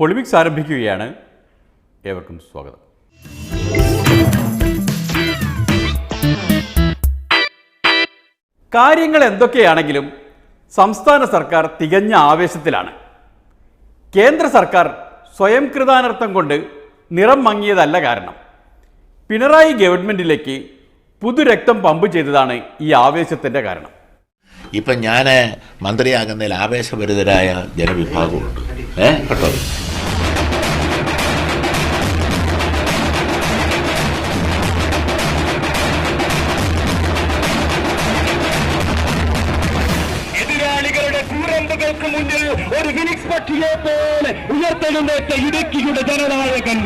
പൊളിമിക്സ് ആരംഭിക്കുകയാണ്. ഏവർക്കും സ്വാഗതം. കാര്യങ്ങൾ എന്തൊക്കെയാണെങ്കിലും സംസ്ഥാന സർക്കാർ തികഞ്ഞ ആവേശത്തിലാണ്. കേന്ദ്ര സർക്കാർ സ്വയം കൃതാനർത്ഥം കൊണ്ട് നിറം മങ്ങിയതല്ല കാരണം. പിണറായി ഗവൺമെൻറ്റിലേക്ക് പുതുരക്തം പമ്പ് ചെയ്തതാണ് ഈ ആവേശത്തിൻ്റെ കാരണം. ഇപ്പം ഞാൻ മന്ത്രിയാകുന്നതിൽ ആവേശഭരിതരായ ജനവിഭാഗമുണ്ട്. കേട്ടോ, മുന്നിൽ ഒരു ഫിനിക്സ് പക്ഷിയെ പോലെ ഉയർത്തെഴുന്നേറ്റ ഇടുക്കിയുടെ ജനനായകൻ,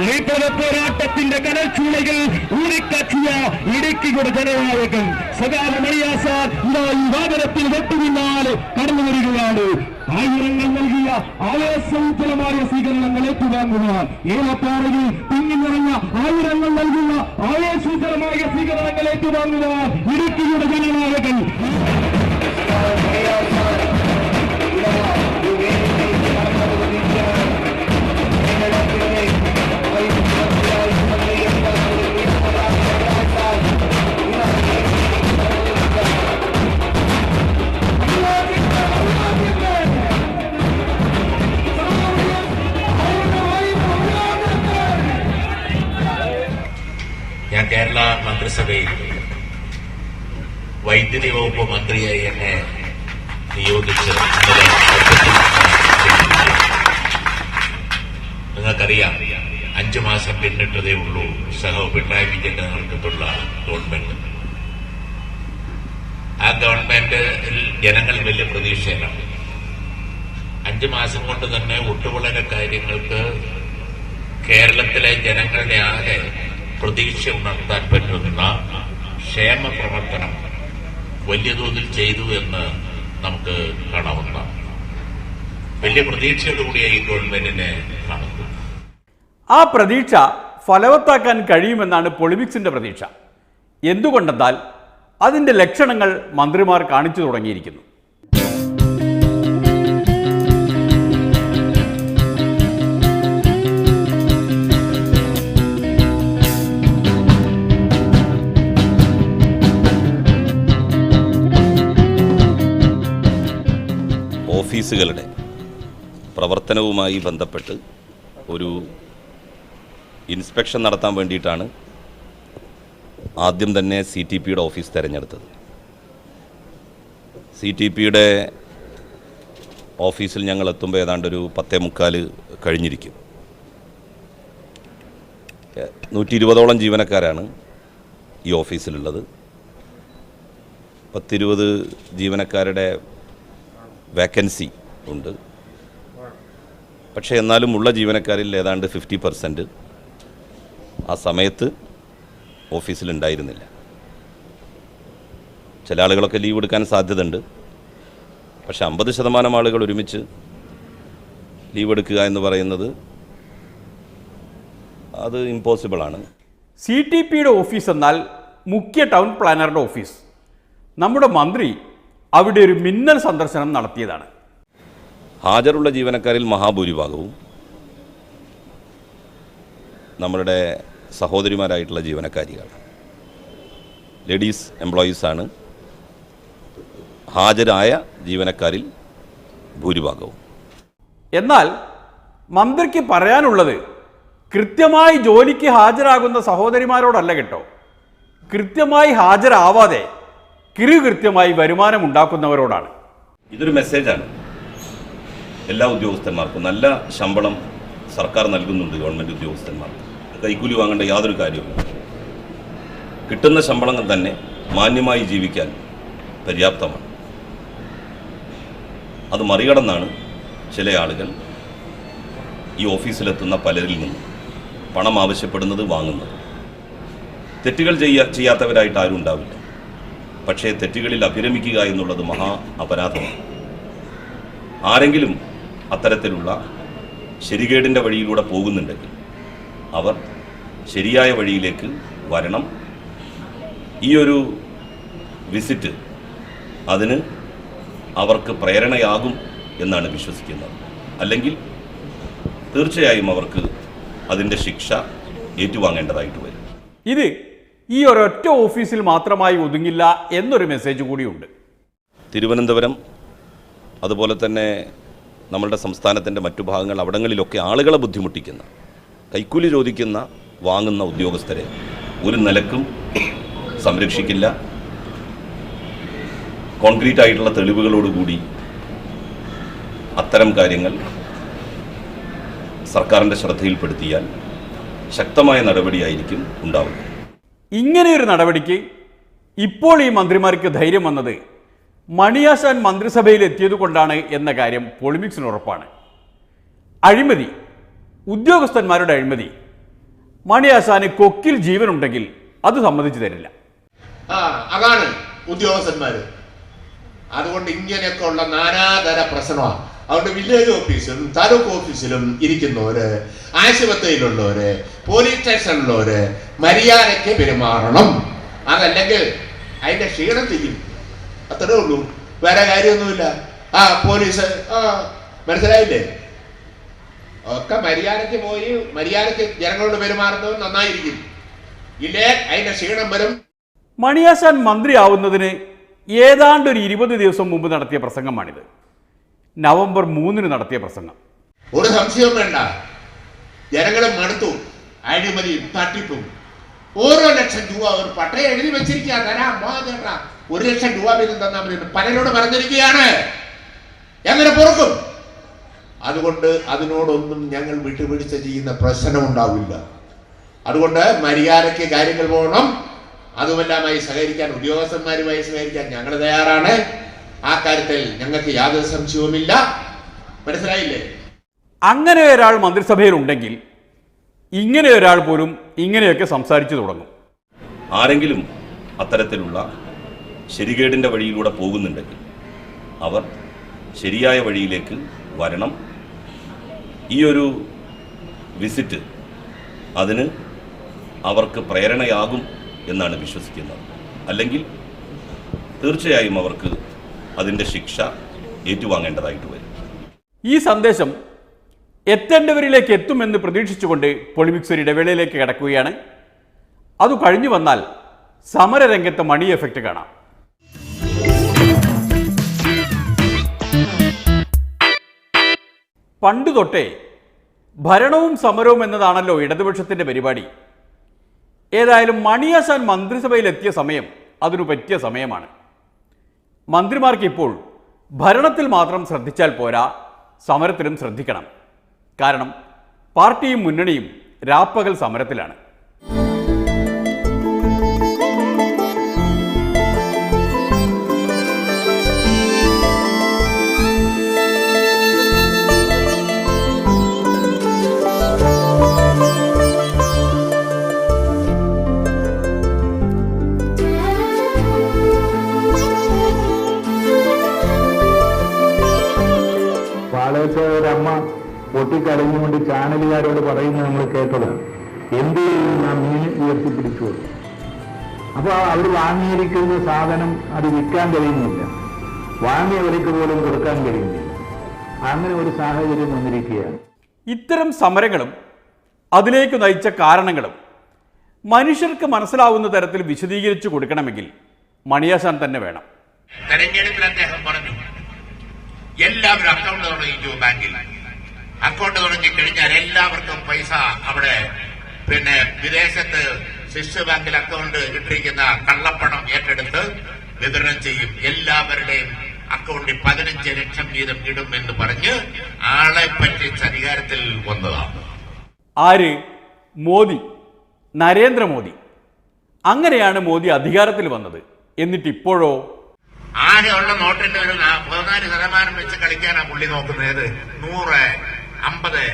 വിപ്ലവ പോരാട്ടത്തിന്റെ കനൽച്ചൂളയിൽ ഊരിക്കച്ചിയ ഇടുക്കിയുടെ ജനനായകൻ സഖാവ് മണിയാസാർ ഇതാ ഈ വാഹനത്തിൽ വെട്ടുപിന്നാലെ കടന്നു വരികയാണ്. ആയിരങ്ങൾ നൽകിയ ആവേശോജ്വലമായ സ്വീകരണങ്ങൾ ഏറ്റുവാങ്ങുവാൻ, ഏലപ്പാറയിൽ തിങ്ങി നിറഞ്ഞ ആയിരങ്ങൾ നൽകുന്ന ആവേശോജ്വലമായ സ്വീകരണങ്ങൾ ഏറ്റുവാങ്ങുവാൻ ഇടുക്കിയുടെ ജനനായകൻ ഞാൻ കേരള മന്ത്രിസഭയിൽ വൈദ്യുതി വകുപ്പ് മന്ത്രിയായി എന്നെ നിയോഗിച്ച് നിങ്ങൾക്കറിയാം, 5 മാസം പിന്നിട്ടതേ ഉള്ളൂ സഹോ പിണറായി വിജയന്റെ നേതൃത്വത്തിലുള്ള ഗവൺമെന്റ്. ആ ഗവൺമെന്റിൽ ജനങ്ങൾ വലിയ പ്രതീക്ഷയിലാണ്. 5 മാസം കൊണ്ട് തന്നെ ഒട്ടുവളരെ കാര്യങ്ങൾക്ക് കേരളത്തിലെ ജനങ്ങളുടെ ആകെ പ്രതീക്ഷ ഉണർത്താൻ പറ്റുന്ന ക്ഷേമ പ്രവർത്തനം വലിയ തോതിൽ ചെയ്തു എന്ന് നമുക്ക് കാണാവുന്നതാണ്. വലിയ പ്രതീക്ഷയോടുകൂടിയ ഈ ഗവൺമെന്റിനെ കാണുന്നു. ആ പ്രതീക്ഷ ഫലവത്താക്കാൻ കഴിയുമെന്നാണ് പൊളിമിക്സിൻ്റെ പ്രതീക്ഷ. എന്തുകൊണ്ടെന്നാൽ അതിൻ്റെ ലക്ഷണങ്ങൾ മന്ത്രിമാർ കാണിച്ചു തുടങ്ങിയിരിക്കുന്നു. ഓഫീസുകളുടെ പ്രവർത്തനവുമായി ബന്ധപ്പെട്ട് ഒരു ഇൻസ്പെക്ഷൻ നടത്താൻ വേണ്ടിയിട്ടാണ് ആദ്യം തന്നെ CTPയുടെ ഓഫീസ് തിരഞ്ഞെടുത്തത്. CTPയുടെ ഓഫീസിൽ ഞങ്ങൾ എത്തുമ്പോൾ ഏതാണ്ട് ഒരു 10:45 കഴിഞ്ഞിരിക്കും. 120ഓളം ജീവനക്കാരാണ് ഈ ഓഫീസിലുള്ളത്. 10-20 ജീവനക്കാരുടെ വേക്കൻസി ഉണ്ട്. പക്ഷേ എന്നാലും ഉള്ള ജീവനക്കാരിൽ ഏതാണ്ട് 50% ആ സമയത്ത് ഓഫീസിലുണ്ടായിരുന്നില്ല. ചില ആളുകളൊക്കെ ലീവ് എടുക്കാൻ സാധ്യതയുണ്ട്. പക്ഷേ 50% ആളുകൾ ഒരുമിച്ച് ലീവ് എടുക്കുക എന്ന് പറയുന്നത് അത് ഇമ്പോസിബിളാണ്. CTPയുടെ ഓഫീസ് എന്നാൽ മുഖ്യ ടൗൺ പ്ലാനറുടെ ഓഫീസ്. നമ്മുടെ മന്ത്രി അവിടെ ഒരു മിന്നൽ സന്ദർശനം നടത്തിയതാണ്. ഹാജരുള്ള ജീവനക്കാരിൽ മഹാഭൂരിഭാഗവും നമ്മളുടെ സഹോദരിമാരായിട്ടുള്ള ജീവനക്കാരികളാണ്. ലേഡീസ് എംപ്ലോയീസാണ് ഹാജരായ ജീവനക്കാരിൽ ഭൂരിഭാഗവും. എന്നാൽ മന്ത്രിക്ക് പറയാനുള്ളത് കൃത്യമായി ജോലിക്ക് ഹാജരാകുന്ന സഹോദരിമാരോടല്ല കേട്ടോ, കൃത്യമായി ഹാജരാവാതെ കൃത്യമായി വരുമാനം ഉണ്ടാക്കുന്നവരോടാണ്. ഇതൊരു മെസ്സേജാണ് എല്ലാ ഉദ്യോഗസ്ഥന്മാർക്കും. നല്ല ശമ്പളം സർക്കാർ നൽകുന്നുണ്ട് ഗവൺമെൻറ് ഉദ്യോഗസ്ഥന്മാർക്ക്. കൈക്കൂലി വാങ്ങേണ്ട യാതൊരു കാര്യവുമില്ല. കിട്ടുന്ന ശമ്പളം തന്നെ മാന്യമായി ജീവിക്കാൻ പര്യാപ്തമാണ്. അത് മറികടന്നാണ് ചില ആളുകൾ ഈ ഓഫീസിലെത്തുന്ന പലരിൽ നിന്നും പണം ആവശ്യപ്പെടുന്നത്, വാങ്ങുന്നത്. തെറ്റുകൾ ചെയ്യാത്തവരായിട്ട് ആരും ഉണ്ടാവില്ല. പക്ഷേ തെറ്റുകളിൽ അഭിരമിക്കുക എന്നുള്ളത് മഹാ അപരാധമാണ്. ആരെങ്കിലും അത്തരത്തിലുള്ള ശരികേടിൻ്റെ വഴിയിലൂടെ പോകുന്നുണ്ടെങ്കിൽ അവർ ശരിയായ വഴിയിലേക്ക് വരണം. ഈ ഒരു വിസിറ്റ് അതിന് അവർക്ക് പ്രേരണയാകും എന്നാണ് വിശ്വസിക്കുന്നത്. അല്ലെങ്കിൽ തീർച്ചയായും അവർക്ക് അതിൻ്റെ ശിക്ഷ ഏറ്റുവാങ്ങേണ്ടതായിട്ട് വരും. ഇത് ഈ ഒരൊറ്റ ഓഫീസിൽ മാത്രമായി ഒതുങ്ങില്ല എന്നൊരു മെസ്സേജ് കൂടിയുണ്ട്. തിരുവനന്തപുരം അതുപോലെ തന്നെ നമ്മളുടെ സംസ്ഥാനത്തിൻ്റെ മറ്റു ഭാഗങ്ങൾ അവിടങ്ങളിലൊക്കെ ആളുകളെ ബുദ്ധിമുട്ടിക്കുന്ന, കൈക്കൂലി ചോദിക്കുന്ന, വാങ്ങുന്ന ഉദ്യോഗസ്ഥരെ ഒരു നിലക്കും സംരക്ഷിക്കില്ല. കോൺക്രീറ്റ് ആയിട്ടുള്ള തെളിവുകളോടുകൂടി അത്തരം കാര്യങ്ങൾ സർക്കാരിൻ്റെ ശ്രദ്ധയിൽപ്പെടുത്തിയാൽ ശക്തമായ നടപടിയായിരിക്കും ഉണ്ടാവുക. ഇങ്ങനെയൊരു നടപടിക്ക് ഇപ്പോൾ ഈ മന്ത്രിമാർക്ക് ധൈര്യം വന്നത് മണിയാശാൻ മന്ത്രിസഭയിൽ എത്തിയതുകൊണ്ടാണ് എന്ന കാര്യം പൊളിമിക്സിന് ഉറപ്പാണ്. അഴിമതി, ഉദ്യോഗസ്ഥന്മാരുടെ അഴിമതി, മണിയാശാന് കൊക്കിൽ ജീവനുണ്ടെങ്കിൽ അത് സമ്മതിച്ചു തരില്ല. അതാണ് ഉദ്യോഗസ്ഥന്മാര്. അതുകൊണ്ട് ഇങ്ങനെയൊക്കെ ഉള്ള നാനാതര പ്രശ്നമാണ്. അതുകൊണ്ട് വില്ലേജ് ഓഫീസിലും താലൂക്ക് ഓഫീസിലും ഇരിക്കുന്നവര്, ആശുപത്രിയിലുള്ളവര്, പോലീസ് സ്റ്റേഷനിലുള്ളവര് മര്യാദയ്ക്ക് പെരുമാറണം. അതല്ലെങ്കിൽ അതിന്റെ ക്ഷീണം ചെയ്യും. അത്രേ ഉള്ളൂ, വേറെ കാര്യമൊന്നുമില്ല. പോലീസ് മനസ്സിലായില്ലേ? ഒക്കെ മര്യാദയ്ക്ക് പോയി മര്യാദയ്ക്ക് ജനങ്ങളോട് പെരുമാറുന്നത് നന്നായിരിക്കും. ഇല്ലേ അതിന്റെ ക്ഷീണം വരും. മണിയാശാൻ മന്ത്രിയാവുന്നതിന് ഏതാണ്ട് ഒരു 20 ദിവസം മുമ്പ് നടത്തിയ പ്രസംഗമാണിത്. നവംബർ 3 നടത്തിയ പ്രസംഗം. ഒരു സംശയവും വേണ്ട, ജനങ്ങളെ മടുത്തു അഴിമതിയും തട്ടിപ്പും. ഓരോ ലക്ഷം രൂപ ഒരു പട്ടയം എഴുതി വെച്ചിരിക്കുക, തരാം ചേട്ടാ, 1 ലക്ഷം രൂപ വീതം തന്നാൽ മതി പലരോട് പറഞ്ഞിരിക്കുകയാണ്. എങ്ങനെ പൊറുക്കും? അതുകൊണ്ട് അതിനോടൊന്നും ഞങ്ങൾ വിട്ടുവീഴ്ച ചെയ്യുന്ന പ്രശ്നം ഉണ്ടാവില്ല. അതുകൊണ്ട് മര്യാദയ്ക്ക് കാര്യങ്ങൾ പോകണം. അതുമെല്ലാമായി സഹകരിക്കാൻ, ഉദ്യോഗസ്ഥന്മാരുമായി സഹകരിക്കാൻ ഞങ്ങൾ തയ്യാറാണ്. ആ കാര്യത്തിൽ ഞങ്ങൾക്ക് യാതൊരു സംശയവുമില്ല. മനസ്സിലായില്ലേ? അങ്ങനെ ഒരാൾ മന്ത്രിസഭയിൽ ഉണ്ടെങ്കിൽ ഇങ്ങനെ ഒരാൾ പോലും ഇങ്ങനെയൊക്കെ സംസാരിച്ചു തുടങ്ങും. ആരെങ്കിലും അത്തരത്തിലുള്ള ശരികേടിൻ്റെ വഴിയിലൂടെ പോകുന്നുണ്ടെങ്കിൽ അവർ ശരിയായ വഴിയിലേക്ക് വരണം. ഈ ഒരു വിസിറ്റ് അതിന് അവർക്ക് പ്രേരണയാകും എന്നാണ് വിശ്വസിക്കുന്നത്. അല്ലെങ്കിൽ തീർച്ചയായും അവർക്ക് അതിൻ്റെ ശിക്ഷ ഏറ്റുവാങ്ങേണ്ടതായിട്ട് വരും. ഈ സന്ദേശം എത്തേണ്ടവരിലേക്ക് എത്തുമെന്ന് പ്രതീക്ഷിച്ചുകൊണ്ട് പൊളിമിക്സ് ഒരു ഇടവേളയിലേക്ക് കടക്കുകയാണ്. അത് കഴിഞ്ഞു വന്നാൽ സമരരംഗത്ത് മണി എഫക്റ്റ് കാണാം. പണ്ട് തൊട്ടേ ഭരണവും സമരവും എന്നതാണല്ലോ ഇടതുപക്ഷത്തിൻ്റെ പരിപാടി. ഏതായാലും മണിയാശാൻ മന്ത്രിസഭയിലെത്തിയ സമയം അതിനു പറ്റിയ സമയമാണ്. മന്ത്രിമാർക്ക് ഇപ്പോൾ ഭരണത്തിൽ മാത്രം ശ്രദ്ധിച്ചാൽ പോരാ, സമരത്തിലും ശ്രദ്ധിക്കണം. കാരണം പാർട്ടിയും മുന്നണിയും രാപ്പകൽ സമരത്തിലാണ്. പാളയത്തെ ഒരമ്മ പൊട്ടിക്കരഞ്ഞുകൊണ്ട് ചാനലുകാരോട് പറയുന്നത് നമ്മൾ കേട്ടത്, എന്ത് ചെയ്യും, ഞാൻ മീൻ ഉയർത്തിപ്പിടിച്ചു. അപ്പോൾ അവർ വാങ്ങിയിരിക്കുന്ന സാധനം അത് വിൽക്കാൻ കഴിയുന്നില്ല, വാങ്ങിയവർക്ക് പോലും കൊടുക്കാൻ കഴിയുന്നില്ല. അങ്ങനെ ഒരു സാഹചര്യം വന്നിരിക്കുകയാണ്. ഇത്തരം സമരങ്ങളും അതിലേക്ക് നയിച്ച കാരണങ്ങളും മനുഷ്യർക്ക് മനസ്സിലാവുന്ന തരത്തിൽ വിശദീകരിച്ചു കൊടുക്കണമെങ്കിൽ മണിയാശാൻ തന്നെ വേണം. തെരഞ്ഞെടുപ്പിൽ അദ്ദേഹം പറഞ്ഞു, എല്ലാവരും അക്കൗണ്ട് തുടങ്ങിച്ചു ബാങ്കിൽ. അക്കൗണ്ട് തുടങ്ങി കഴിഞ്ഞാൽ എല്ലാവർക്കും പൈസ അവിടെ വിദേശത്ത് സ്വിസ് ബാങ്കിൽ അക്കൗണ്ട് ഇട്ടിരിക്കുന്ന കള്ളപ്പണം ഏറ്റെടുത്ത് വിതരണം ചെയ്യും. എല്ലാവരുടെയും അക്കൗണ്ടിൽ 15 ലക്ഷം വീതം ഇടും എന്ന് പറഞ്ഞ് ആളെ പറ്റിച്ച് അധികാരത്തിൽ വന്നതാണ്. ആര്? മോദി, നരേന്ദ്രമോദി. അങ്ങനെയാണ് മോദി അധികാരത്തിൽ വന്നത്. എന്നിട്ട് ഇപ്പോഴോ ആകെയുള്ള നോട്ടിന്റെ ഒരു 14% വെച്ച് കളിക്കാനാണ് പുള്ളി നോക്കുന്നത്. 100, 50,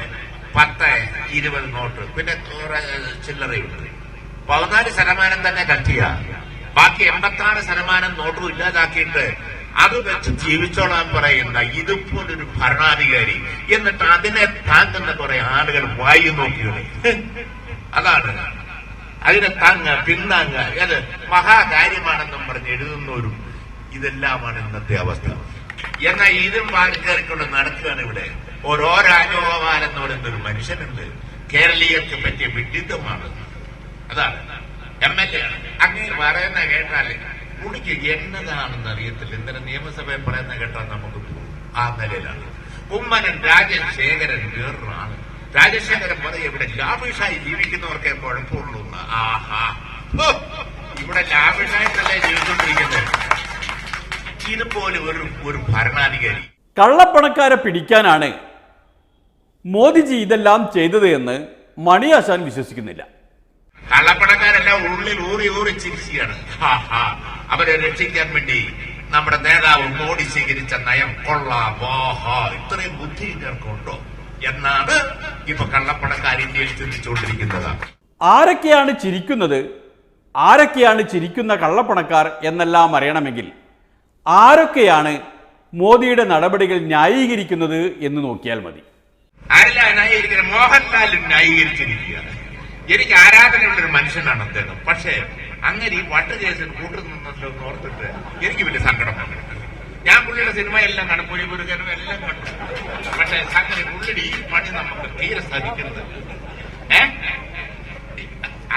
10, 20 നോട്ട്, പിന്നെ ചില്ലറയുണ്ട്. 14% തന്നെ കട്ടിയ, ബാക്കി 86% നോട്ടും ഇല്ലാതാക്കിയിട്ട് അത് വെച്ച് ജീവിച്ചോളാൻ പറയുന്ന ഇതുപോലൊരു ഭരണാധികാരി. എന്നിട്ട് അതിനെ താങ്ങുന്ന കുറെ ആളുകൾ വായു നോക്കിയത്. അതാണ് അതിനെ പിന്നാങ്ങ അത് മഹാകാര്യമാണെന്നും പറഞ്ഞ് എഴുതുന്നവരും. ഇതെല്ലാമാണ് ഇന്നത്തെ അവസ്ഥ. എന്നാൽ ഇതും വാരിക്കറിക്കൊണ്ട് നടക്കുകയാണ് ഇവിടെ. ഓരോ രാജഗോപാലൻ എന്ന് പറയുന്നൊരു മനുഷ്യനുണ്ട്. കേരളീയർക്ക് പറ്റിയ വിഡിത്തമാണ്. അതാണ് MLA ആണ്. അങ്ങനെ പറയുന്ന കേട്ടാൽ പുള്ളിക്ക് എന്നതാണെന്ന് അറിയത്തില്ല. ഇന്നലെ നിയമസഭയിൽ പറയുന്ന കേട്ടാൽ നമുക്ക് ആ നിലയിലാണ്. കുമ്മനൻ രാജശേഖരൻ വേറൊരാണ്. രാജശേഖരൻ പറയും ഇവിടെ ലാവിഷായി ജീവിക്കുന്നവർക്കേ കുഴപ്പമുള്ളൂ. ആഹാ, ഇവിടെ ലാവിഷായിട്ടല്ലേ ജീവിച്ചുകൊണ്ടിരിക്കുന്നത്. ഇതുപോലെ ഒരു ഭരണാധികാരി. കള്ളപ്പണക്കാരെ പിടിക്കാനാണ് മോദിജി ഇതെല്ലാം ചെയ്തത് എന്ന് മണി ആശാൻ വിശ്വസിക്കുന്നില്ല. കള്ളപ്പണക്കാരെല്ലാം ഉള്ളിൽ ഊറി ചിരിക്കുകയാണ്. അവരെ രക്ഷിക്കാൻ വേണ്ടി നമ്മുടെ നേതാവ് മോഡി സ്വീകരിച്ച നയം കൊള്ളാം, ഇത്രയും ബുദ്ധി ഇവർക്കുണ്ടോ എന്നാണ് ഇപ്പൊ കള്ളപ്പണക്കാർ ഇന്ത്യയിൽ ചിന്തിച്ചുകൊണ്ടിരിക്കുന്നത്. ആരൊക്കെയാണ് ചിരിക്കുന്നത്, ആരൊക്കെയാണ് ചിരിക്കുന്ന കള്ളപ്പണക്കാർ എന്നെല്ലാം അറിയണമെങ്കിൽ ആരൊക്കെയാണ് മോദിയുടെ നടപടികൾ ന്യായീകരിക്കുന്നത് എന്ന് നോക്കിയാൽ മതി. ആരല്ല ന്യായീകരിക്കുന്നത്? മോഹൻലാൽ ന്യായീകരിച്ചിരിക്കുകയാണ്. എനിക്ക് ആരാധനയുള്ളൊരു മനുഷ്യനാണ് അദ്ദേഹം. പക്ഷേ അങ്ങനെ ഈ വട്ട് കേസിൽ കൂട്ടുന്നുണ്ടല്ലോ എന്ന് ഓർത്തിട്ട് എനിക്ക് വലിയ സങ്കടം വന്നു. ഞാൻ പുള്ളിയുടെ സിനിമയെല്ലാം കണ്ടു, പുലിപുരുകനും എല്ലാം കണ്ടു. പക്ഷെ അങ്ങനെ പുള്ളിയുടെ ഈ പണി നമുക്ക് തീരെ സാധിക്കുന്നത്.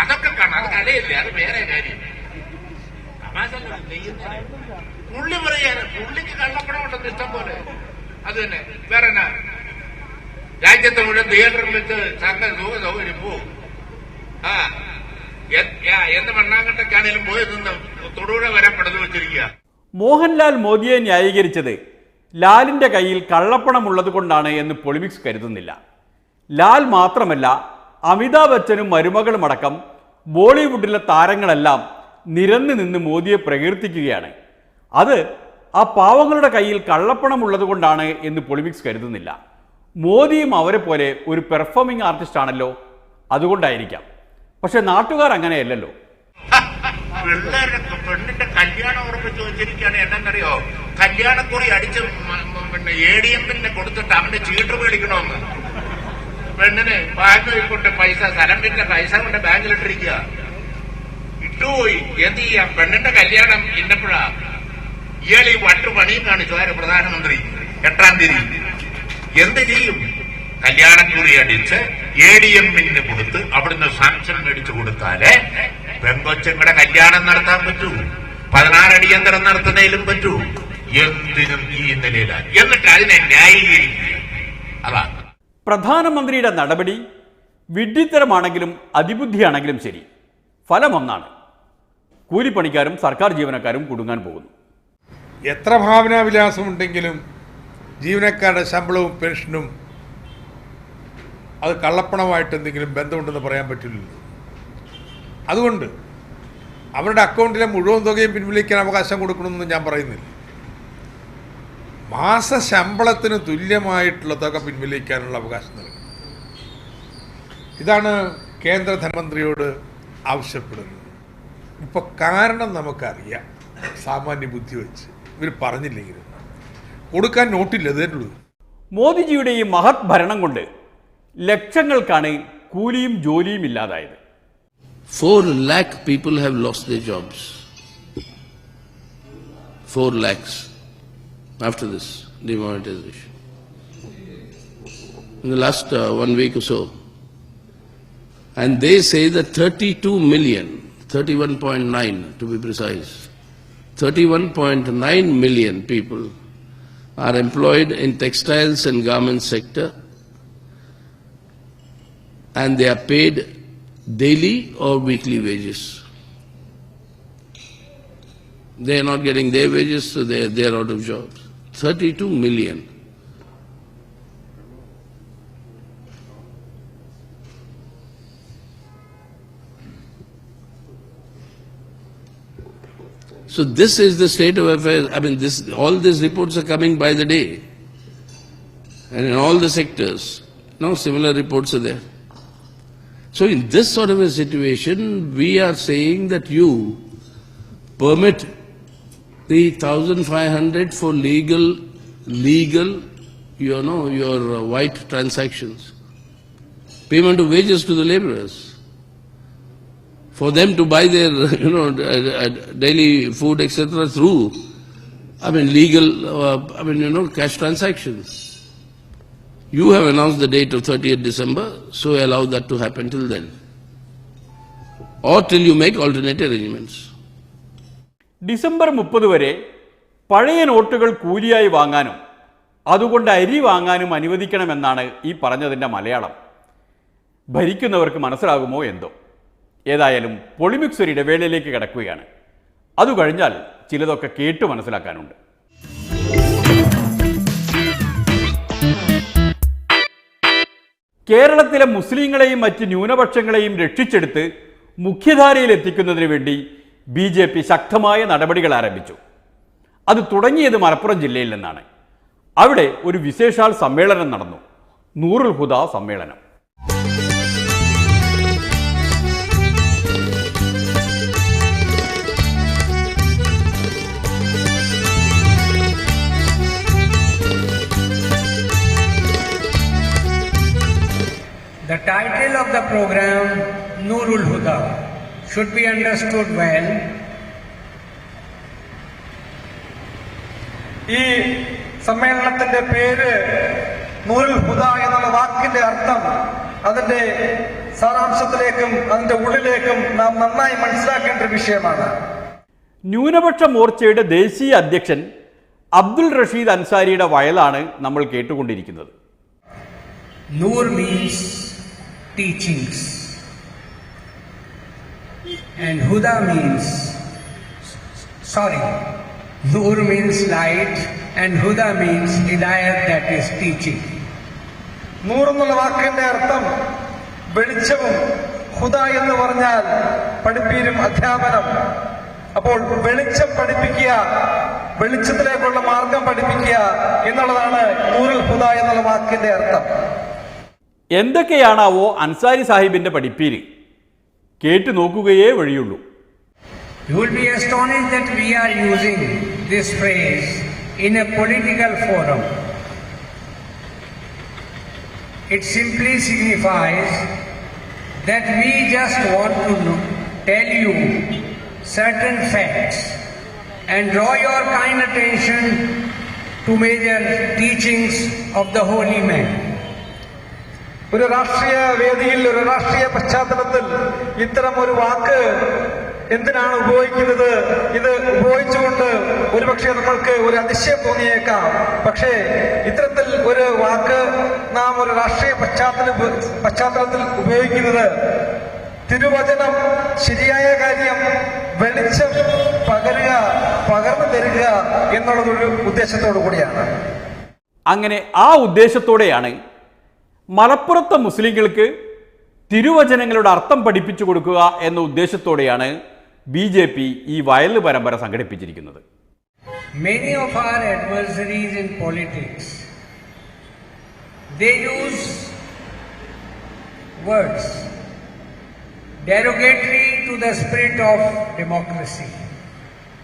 അതൊക്കെ കാണാം, അത് കലയില്ലേ, അത് വേറെ കാര്യം. പുള്ളി പറയാന് പുള്ളിക്ക് കള്ളപ്പണം ഉണ്ടെന്ന് ഇഷ്ടം പോലെ. അത് തന്നെ വേറെ എന്നാ? രാജ്യത്തെ മുഴുവൻ തിയേറ്ററിൽ വെച്ച് ചങ്ങ സുഖ സൗകര്യം പോവും. എന്ത് മണ്ണാങ്കട്ടക്കാണേലും പോയി നിന്ന് തൊടുപുഴ വരെ പടന്നു വെച്ചിരിക്കുക. മോഹൻലാൽ മോദിയെ ന്യായീകരിച്ചത് ലാലിന്റെ കയ്യിൽ കള്ളപ്പണമുള്ളത് കൊണ്ടാണ് എന്ന് പൊളിമിക്സ് കരുതുന്നില്ല. ലാൽ മാത്രമല്ല, അമിതാഭ് ബച്ചനും മരുമകളുമടക്കം ബോളിവുഡിലെ താരങ്ങളെല്ലാം നിരന്നു നിന്ന് മോദിയെ പ്രകീർത്തിക്കുകയാണ്. അത് ആ പാവങ്ങളുടെ കയ്യിൽ കള്ളപ്പണമുള്ളത് കൊണ്ടാണ് എന്ന് പൊളിമിക്സ് കരുതുന്നില്ല. മോദിയും അവരെ പോലെ ഒരു പെർഫോമിംഗ് ആർട്ടിസ്റ്റ് ആണല്ലോ, അതുകൊണ്ടായിരിക്കാം. പക്ഷെ നാട്ടുകാർ അങ്ങനെയല്ലല്ലോ. പെണ്ണിന്റെ കല്യാണം ഉറപ്പിച്ച് വെച്ചിരിക്കുകയാണ്. എന്നറിയോ? കല്യാണക്കുറി അടിച്ച് പിന്നെ ADM കൊടുത്തിട്ട് അവന്റെ ചീട്ട് മേടിക്കണമെന്ന്. പെണ്ണിന് ബാങ്കിൽ കൊണ്ട് പൈസ, സ്ഥലം വിറ്റ പൈസ കൊണ്ട് ബാങ്കിലിട്ടിരിക്കുക. ഇട്ടുപോയി. എന്ത് ചെയ്യാം? പെണ്ണിന്റെ കല്യാണം ഇന്നപ്പോഴാ ഇയാൾ ഈ വട്ടുപണിയും കാണിച്ചു. ആര്? പ്രധാനമന്ത്രി 8-ാം തീയതി. എന്ത് ചെയ്യും? കല്യാണക്കുറി അടിച്ച് ADM കൊടുത്ത് അവിടുന്ന് സാങ്ഷൻ മേടിച്ചു കൊടുത്താലേ പെങ്കൊച്ചങ്ങളുടെ കല്യാണം നടത്താൻ പറ്റൂ. 16 അടിയന്തരം നടത്തുന്നതിലും പറ്റൂ. എന്തിനും ഈ നിലയിലാണ്. എന്നിട്ട് അതിനെ ന്യായീകരിക്കുക. അതാ പ്രധാനമന്ത്രിയുടെ നടപടി വിഡ്ഢിത്തരമാണെങ്കിലും അതിബുദ്ധിയാണെങ്കിലും ശരി, ഫലം ഒന്നാണ്. കൂലിപ്പണിക്കാരും സർക്കാർ ജീവനക്കാരും കുടുങ്ങാൻ പോകുന്നു. എത്ര ഭാവനാവിലാസമുണ്ടെങ്കിലും ജീവനക്കാരുടെ ശമ്പളവും പെൻഷനും അത് കള്ളപ്പണമായിട്ട് എന്തെങ്കിലും ബന്ധമുണ്ടെന്ന് പറയാൻ പറ്റില്ലല്ലോ. അതുകൊണ്ട് അവരുടെ അക്കൗണ്ടിലെ മുഴുവൻ തുകയും പിൻവലിക്കാൻ അവകാശം കൊടുക്കണമെന്ന് ഞാൻ പറയുന്നില്ല. മാസ ശമ്പളത്തിന് തുല്യമായിട്ടുള്ള തുക പിൻവലിക്കാനുള്ള അവകാശം നൽകണം. ഇതാണ് കേന്ദ്ര ധനമന്ത്രിയോട് ആവശ്യപ്പെടുന്നത്. ഇപ്പോൾ കാരണം നമുക്കറിയാം, സാമാന്യ ബുദ്ധി വെച്ച് ഇവർ പറഞ്ഞില്ലെങ്കിലും കൊടുക്കാൻ നോട്ടില്ല. ഇതേയുള്ളൂ. മോദിജിയുടെ ഈ മഹത് ഭരണം കൊണ്ട് ലക്ഷങ്ങൾക്കാണ് കൂലിയും ജോലിയും ഇല്ലാതായത്. 4 lakh people have lost their jobs. 4 lakhs after this demonetization. In the last 1 week or so. And they say that 32 million, 31.9 to be precise, 31.9 million people are employed in textiles and garment sector, and they are paid daily or weekly wages. They are not getting their wages, so they are out of jobs. 32 million. So this is the state of affairs. I mean, all these reports are coming by the day, and in all the sectors, similar reports are there. So in this sort of a situation, we are saying that you permit the 1,500 for legal, your white transactions, payment of wages to the laborers, for them to buy their, daily food, etc. through, legal, cash transactions. You have announced the date of 30th December, so allow that to happen till then. Or till you make alternate arrangements. December 30 വരെ പഴയ നോട്ടുകൾ കൂലിയായി വാങ്ങാനും അതുകൊണ്ട് അരി വാങ്ങാനും അനുവദിക്കണമെന്നാണ് ഈ പറഞ്ഞതിൻ്റെ മലയാളം. ഭരിക്കുന്നവർക്ക് മനസ്സിലാകുമോ എന്തോ. ഏതായാലും പൊളിമിക്സ് ഒരു ഇടവേളയിലേക്ക് കിടക്കുകയാണ്. അത് കഴിഞ്ഞാൽ ചിലതൊക്കെ കേട്ട് മനസ്സിലാക്കാനുണ്ട്. കേരളത്തിലെ മുസ്ലിങ്ങളെയും മറ്റ് ന്യൂനപക്ഷങ്ങളെയും രക്ഷിച്ചെടുത്ത് മുഖ്യധാരയിൽ എത്തിക്കുന്നതിന് വേണ്ടി BJP ശക്തമായ നടപടികൾ ആരംഭിച്ചു. അത് തുടങ്ങിയത് മലപ്പുറം ജില്ലയിൽ നിന്നാണ്. അവിടെ ഒരു വിശേഷാൽ സമ്മേളനം നടന്നു, നൂറുൽ ഹുദ സമ്മേളനം. The title of the program, Nurul Huda, should be understood well. ഈ സമ്മേളനത്തിന്റെ പേര് നൂറുൽ ഹുദ എന്നുള്ള വാക്കിന്റെ അർത്ഥം, അതിന്റെ സാരാംശത്തിലേക്കും അതിന്റെ ഉള്ളിലേക്കും നാം നന്നായി മനസ്സിലാക്കേണ്ട ഒരു വിഷയമാണ്. ന്യൂനപക്ഷ മോർച്ചയുടെ ദേശീയ അധ്യക്ഷൻ അബ്ദുൾ റഷീദ് അൻസാരിയുടെ വയലാണ് നമ്മൾ കേട്ടുകൊണ്ടിരിക്കുന്നത്. Nur means teachings and Huda means, Nur means light and Huda means hidayat, that is teaching. നൂർ എന്നുള്ള വാക്കിന്റെ അർത്ഥം വെളിച്ചവും, ഹുദ എന്ന് പറഞ്ഞാൽ പഠിപ്പീരും, അധ്യാപനം. അപ്പോൾ വെളിച്ചം പഠിപ്പിക്കുക, വെളിച്ചത്തിലേക്കുള്ള മാർഗം പഠിപ്പിക്കുക എന്നുള്ളതാണ് നൂറുൽ ഹുദ എന്നുള്ള വാക്കിന്റെ അർത്ഥം. എന്തൊക്കെയാണാവോ അൻസാരി സാഹിബിന്റെ പഠിപ്പീര്? കേട്ടു നോക്കുകയേ വഴിയുള്ളൂ. You will be astonished that we are using this phrase in a political forum. It simply signifies that we just want to tell you certain facts and draw your kind attention to major teachings of the holy man. ഒരു രാഷ്ട്രീയ വേദിയിൽ, ഒരു രാഷ്ട്രീയ പശ്ചാത്തലത്തിൽ ഇത്തരം ഒരു വാക്ക് എന്തിനാണ് ഉപയോഗിക്കുന്നത്? ഇത് ഉപയോഗിച്ചുകൊണ്ട് ഒരുപക്ഷെ നമ്മൾക്ക് ഒരു അതിശയം തോന്നിയേക്കാം. പക്ഷേ ഇത്തരത്തിൽ ഒരു വാക്ക് നാം ഒരു രാഷ്ട്രീയ പശ്ചാത്തലത്തിൽ ഉപയോഗിക്കുന്നത് തിരുവചനം, ശരിയായ കാര്യം, വെളിച്ചം പകർന്നു തരിക എന്നുള്ളതൊരു ഉദ്ദേശത്തോടു കൂടിയാണ്. അങ്ങനെ ആ ഉദ്ദേശത്തോടെയാണ് മലപ്പുറത്തെ മുസ്ലിങ്ങൾക്ക് തിരുവചനങ്ങളുടെ അർത്ഥം പഠിപ്പിച്ചു കൊടുക്കുക എന്ന ഉദ്ദേശത്തോടെയാണ് BJP ഈ വയല് പരമ്പര സംഘടിപ്പിച്ചിരിക്കുന്നത്. Many of our adversaries in politics, they use words derogatory to the spirit of democracy.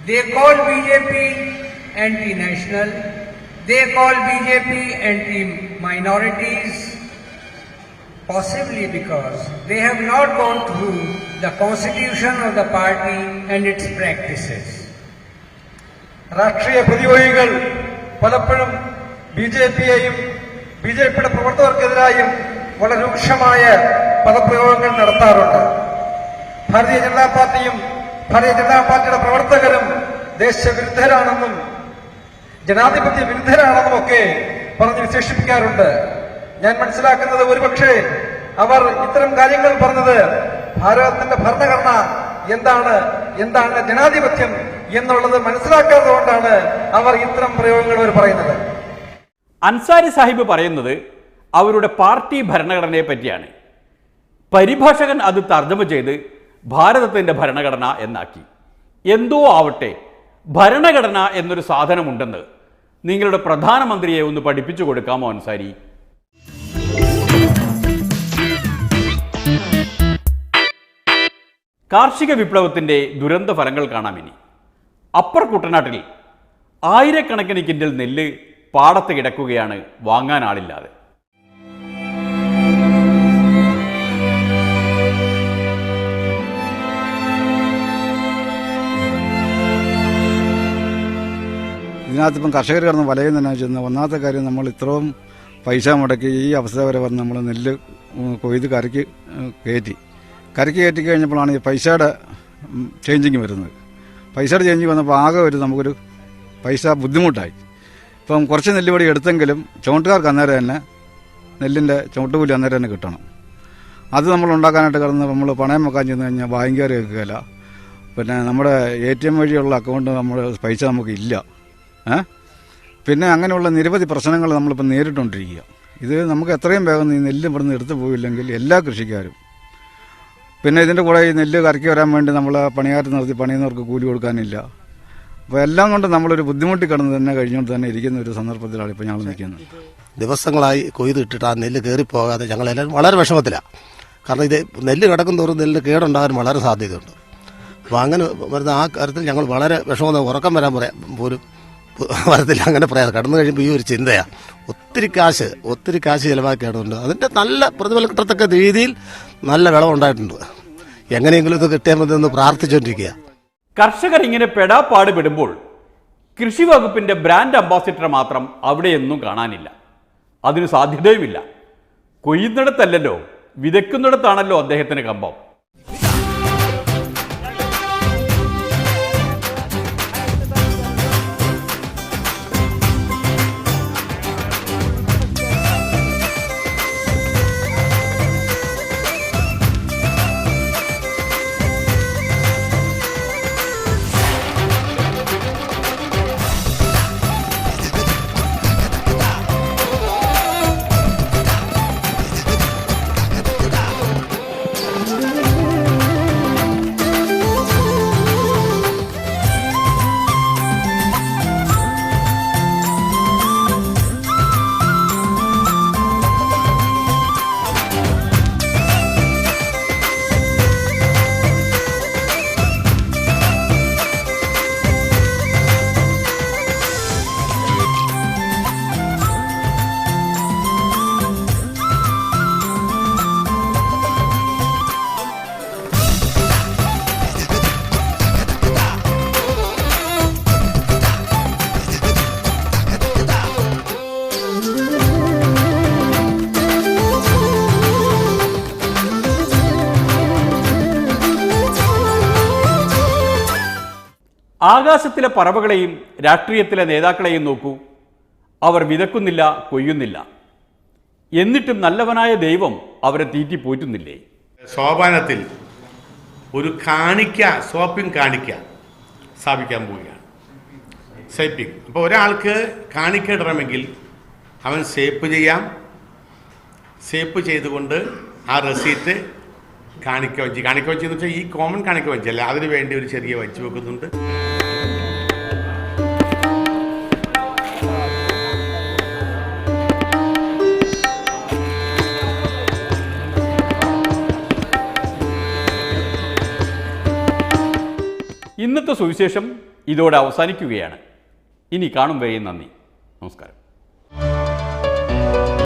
They call BJP anti-national, they call BJP anti-minorities, possibly because they have not gone through the constitution of the party and its practices. രാഷ്ട്രീയ പ്രതിയോഗികൾ പലപ്പോഴും BJPയെയും BJPയുടെ പ്രവർത്തകർക്കെതിരായും വളരെ രൂക്ഷമായ പദപ്രയോഗങ്ങൾ നടത്താറുണ്ട്. ഭാരതീയ ജനതാ പാർട്ടിയും ഭാരതീയ ജനതാ പാർട്ടിയുടെ പ്രവർത്തകരും ദേശവിരുദ്ധരാണെന്നും ജനാധിപത്യ വിരുദ്ധരാണെന്നും ഒക്കെ പറഞ്ഞ് വിശേഷിപ്പിക്കാറുണ്ട്. ഞാൻ മനസ്സിലാക്കുന്നത് ഒരുപക്ഷെ അവർ ഇത്തരം കാര്യങ്ങൾ പറഞ്ഞത് ഭാരതത്തിന്റെ ഭരണഘടന എന്താണ് ജനാധിപത്യം എന്നുള്ളത് മനസ്സിലാക്കാത്തത് കൊണ്ടാണ് അവർ ഇത്തരം പ്രയോഗങ്ങൾ പറയുന്നത്. അൻസാരി സാഹിബ് പറയുന്നത് അവരുടെ പാർട്ടി ഭരണഘടനയെ പറ്റിയാണ്. പരിഭാഷകൻ അത് തർജ്ജമ ചെയ്ത് ഭാരതത്തിൻ്റെ ഭരണഘടന എന്നാക്കി. എന്തോ ആവട്ടെ, ഭരണഘടന എന്നൊരു സാധനമുണ്ടെന്ന് നിങ്ങളുടെ പ്രധാനമന്ത്രിയെ ഒന്ന് പഠിപ്പിച്ചു കൊടുക്കാമോ അൻസാരി? കാർഷിക വിപ്ലവത്തിൻ്റെ ദുരന്ത ഫലങ്ങൾ കാണാം ഇനി. അപ്പർ കുട്ടനാട്ടിൽ ആയിരക്കണക്കിന് കിൻഡൽ നെല്ല് പാടത്ത് കിടക്കുകയാണ് വാങ്ങാൻ ആളില്ലാതെ. ഇതിനകത്തിപ്പം കർഷകർ കിടന്ന് വലയുന്നതെന്ന് വെച്ചാൽ ഒന്നാമത്തെ കാര്യം, നമ്മൾ ഇത്രയും പൈസ മുടക്കി ഈ അവസ്ഥ വരെ വന്ന് നമ്മൾ നെല്ല് കൊയ്ത് കരയ്ക്ക് കയറ്റി കഴിഞ്ഞപ്പോഴാണ് ഈ പൈസയുടെ ചേഞ്ചിങ് വരുന്നത്. പൈസയുടെ ചേഞ്ചിങ് വന്നപ്പോൾ ആകെ നമുക്കൊരു പൈസ ബുദ്ധിമുട്ടായി. ഇപ്പം കുറച്ച് നെല്ലുപടി എടുത്തെങ്കിലും ചുമട്ടുകാർക്ക് അന്നേരം തന്നെ നെല്ലിൻ്റെ ചുമട്ടുകൂലി അന്നേരം തന്നെ കിട്ടണം. അത് നമ്മൾ ഉണ്ടാക്കാനായിട്ട് കിടന്ന് നമ്മൾ പണയം വെക്കാൻ ചെന്ന് കഴിഞ്ഞാൽ ബാങ്കുകാർ കേൾക്കുകയില്ല. പിന്നെ നമ്മുടെ ATM വഴിയുള്ള അക്കൗണ്ട് പൈസ നമുക്കില്ല. പിന്നെ അങ്ങനെയുള്ള നിരവധി പ്രശ്നങ്ങൾ നമ്മളിപ്പോൾ നേരിട്ടുകൊണ്ടിരിക്കുക. ഇത് നമുക്ക് എത്രയും വേഗം ഈ നെല്ല് ഇവിടുന്ന് എടുത്തു പോയില്ലെങ്കിൽ എല്ലാ കൃഷിക്കാരും, പിന്നെ ഇതിൻ്റെ കൂടെ ഈ നെല്ല് കറക്കി വരാൻ വേണ്ടി നമ്മൾ പണിയാറ്റ് നിർത്തി പണിയുന്നവർക്ക് കൂലി കൊടുക്കാനില്ല. അപ്പോൾ എല്ലാം കൊണ്ട് നമ്മളൊരു ബുദ്ധിമുട്ടി കിടന്ന് തന്നെ കഴിഞ്ഞുകൊണ്ട് തന്നെ ഇരിക്കുന്ന ഒരു സന്ദർഭത്തിലാണ് ഇപ്പോൾ ഞങ്ങൾ നിൽക്കുന്നത്. ദിവസങ്ങളായി കൊയ്ത് ഇട്ടിട്ട് ആ നെല്ല് കയറിപ്പോകാതെ ഞങ്ങളെല്ലാവരും വളരെ വിഷമത്തിലാണ്. കാരണം ഇത് നെല്ല് കിടക്കും തോറും നെല്ല് കേടുണ്ടാകാൻ വളരെ സാധ്യതയുണ്ട്. അപ്പോൾ അങ്ങനെ വരുന്ന ആ കാര്യത്തിൽ ഞങ്ങൾ വളരെ വിഷമം, ഉറക്കം വരാൻ പോലും വരത്തില്ല. അങ്ങനെ പറയാം. കടന്നു കഴിയുമ്പോൾ ഈ ഒരു ചിന്തയാണ്. ഒത്തിരി കാശ് ചിലവാക്കിയിട്ടുണ്ട്. അതിൻ്റെ നല്ല പ്രതിഫലം കിട്ടത്തക്ക രീതിയിൽ നല്ല വിളവുണ്ടായിട്ടുണ്ട്. എങ്ങനെയെങ്കിലും ഇത് കിട്ടിയാൽ മതി എന്ന് പ്രാർത്ഥിച്ചുകൊണ്ടിരിക്കുക. കർഷകർ ഇങ്ങനെ പെടാപ്പാട് പെടുമ്പോൾ കൃഷി വകുപ്പിന്റെ ബ്രാൻഡ് അംബാസിഡർ മാത്രം അവിടെയൊന്നും കാണാനില്ല. അതിന് സാധ്യതയുമില്ല. കൊയ്യുന്നിടത്തല്ലല്ലോ, വിതയ്ക്കുന്നിടത്താണല്ലോ അദ്ദേഹത്തിന് കമ്പം. ആകാശത്തിലെ പറവകളെയും രാഷ്ട്രീയത്തിലെ നേതാക്കളെയും നോക്കൂ. അവർ വിതക്കുന്നില്ല, കൊയ്യുന്നില്ല. എന്നിട്ടും നല്ലവനായ ദൈവം അവരെ തീറ്റിപ്പോറ്റുന്നില്ലേ? സോപാനത്തിൽ ഒരു സോപ്പിംഗ് കാണിക്ക സ്ഥാപിക്കാൻ പോവുകയാണ്. സേപ്പിംഗ്. അപ്പോൾ ഒരാൾക്ക് കാണിക്ക ഇടണമെങ്കിൽ അവൻ സേപ്പ് ചെയ്തുകൊണ്ട് ആ റെസീറ്റ് കാണിക്ക വെച്ച് എന്ന് വെച്ചാൽ ഈ കോമൺ കാണിക്ക വെച്ചല്ല, അതിന് വേണ്ടി ഒരു ചെറിയ വച്ച് വെക്കുന്നുണ്ട്. ഇന്നത്തെ സുവിശേഷം ഇതോടെ അവസാനിക്കുകയാണ്. ഇനി കാണും വരെയും നന്ദി. നമസ്കാരം.